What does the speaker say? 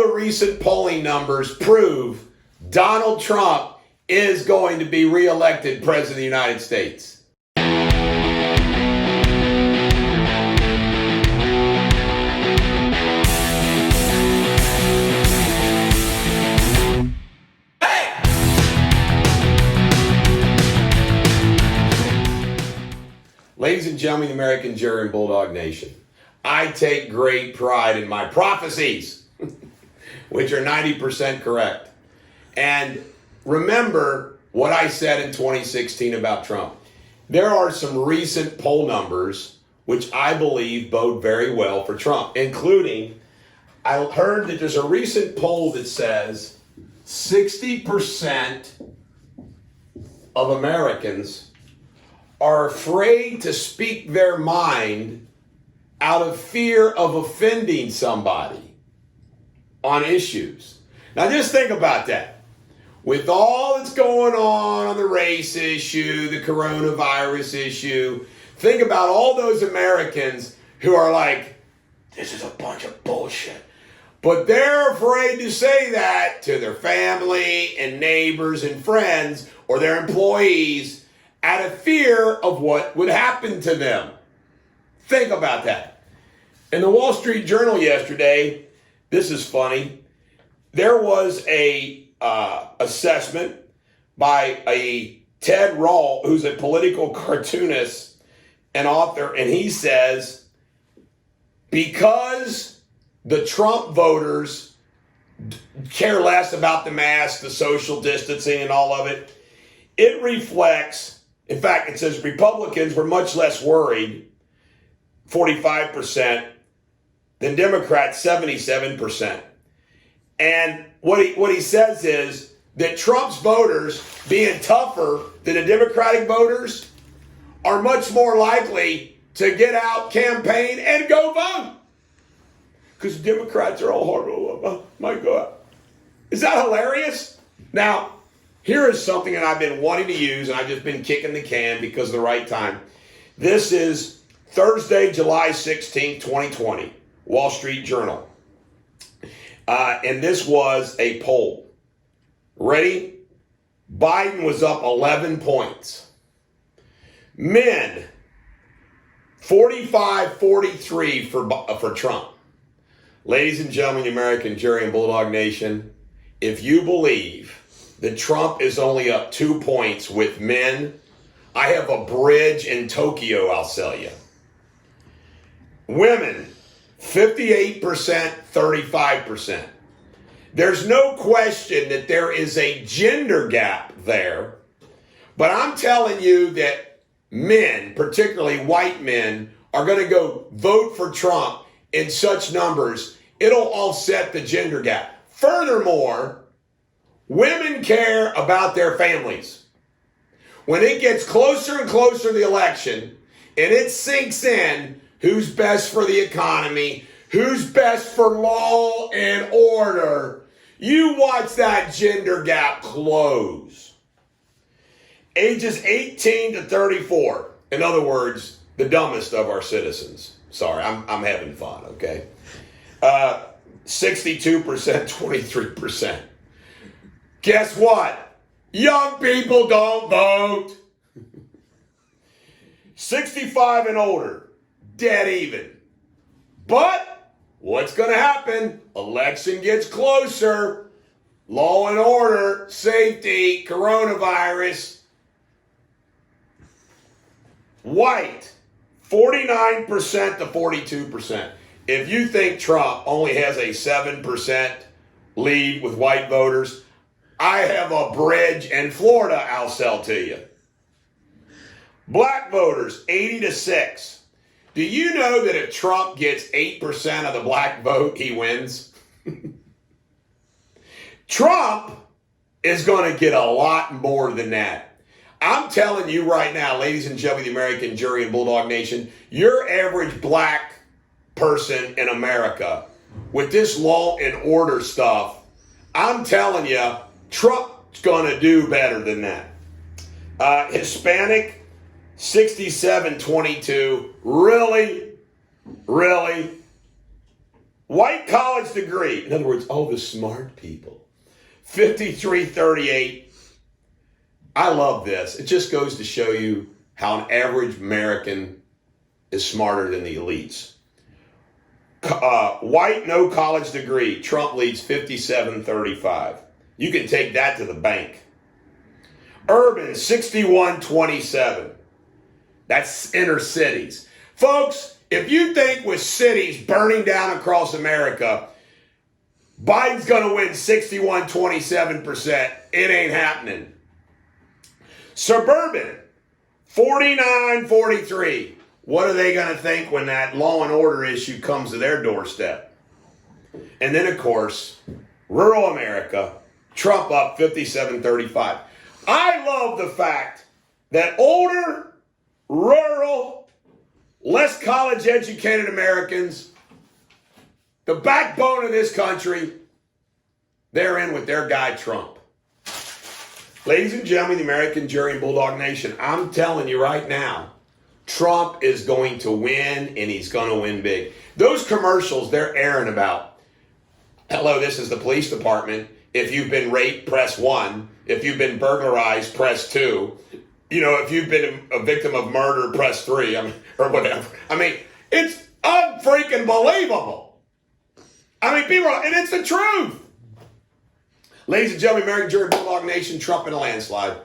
the recent polling numbers prove Donald Trump is going to be reelected President of the United States. Ladies and gentlemen, the American jury and Bulldog Nation, I take great pride in my prophecies, which are 90% correct. And remember what I said in 2016 about Trump. There are some recent poll numbers which I believe bode very well for Trump, including, I heard that there's a recent poll that says 60% of Americans are afraid to speak their mind out of fear of offending somebody on issues. Now just think about that. With all that's going on the race issue, the coronavirus issue, think about all those Americans who are like, this is a bunch of bullshit. But they're afraid to say that to their family and neighbors and friends or their employees out of fear of what would happen to them. Think about that. In the Wall Street Journal yesterday, this is funny, there was a assessment by a Ted Rall, who's a political cartoonist and author, and he says, because the Trump voters care less about the mask, the social distancing and all of it, it reflects, in fact, it says Republicans were much less worried, 45%, than Democrats, 77%. And what he says is that Trump's voters, being tougher than the Democratic voters, are much more likely to get out, campaign, and go vote. Because Democrats are all hard. Oh my God. Is that hilarious? Now, here is something that I've been wanting to use, and I've just been kicking the can because of the right time. This is Thursday, July 16, 2020, Wall Street Journal. And this was a poll. Ready? Biden was up 11 points. Men, 45-43 for Trump. Ladies and gentlemen, the American jury and Bulldog Nation, if you believe that Trump is only up 2 points with men, I have a bridge in Tokyo I'll sell you. Women, 58%, 35%. There's no question that there is a gender gap there, but I'm telling you that men, particularly white men, are going to go vote for Trump in such numbers, it'll offset the gender gap. Furthermore, women care about their families. When it gets closer and closer to the election, and it sinks in who's best for the economy, who's best for law and order, you watch that gender gap close. Ages 18 to 34. In other words, the dumbest of our citizens. Sorry, I'm having fun, okay? 62%, 23%. Guess what? Young people don't vote. 65 and older, dead even. But what's going to happen? Election gets closer. Law and order, safety, coronavirus. White, 49% to 42%. If you think Trump only has a 7% lead with white voters, I have a bridge in Florida I'll sell to you. Black voters, 80 to 6. Do you know that if Trump gets 8% of the black vote, he wins? Trump is going to get a lot more than that. I'm telling you right now, ladies and gentlemen, the American jury and Bulldog Nation, your average black person in America with this law and order stuff, I'm telling you, Trump's going to do better than that. Hispanic, 67-22. Really? White college degree. In other words, the smart people. 5338. I love this. It just goes to show you how an average American is smarter than the elites. White, no college degree. Trump leads 57-35. You can take that to the bank. Urban, 61-27. That's inner cities. Folks, if you think with cities burning down across America, Biden's going to win 61-27%, it ain't happening. Suburban, 49-43. What are they going to think when that law and order issue comes to their doorstep? And then, of course, rural America, Trump up 57-35. I love the fact that older, rural, less college-educated Americans, the backbone of this country, they're in with their guy Trump. Ladies and gentlemen, the American jury and Bulldog Nation, I'm telling you right now, Trump is going to win, and he's going to win big. Those commercials they're airing about, hello, this is the police department. If you've been raped, press 1. If you've been burglarized, press 2. If you've been a victim of murder, press 3. Or whatever. It's unfreaking believable. People, and it's the truth. Ladies and gentlemen, American jury, Bulldog Nation, Trump in a landslide.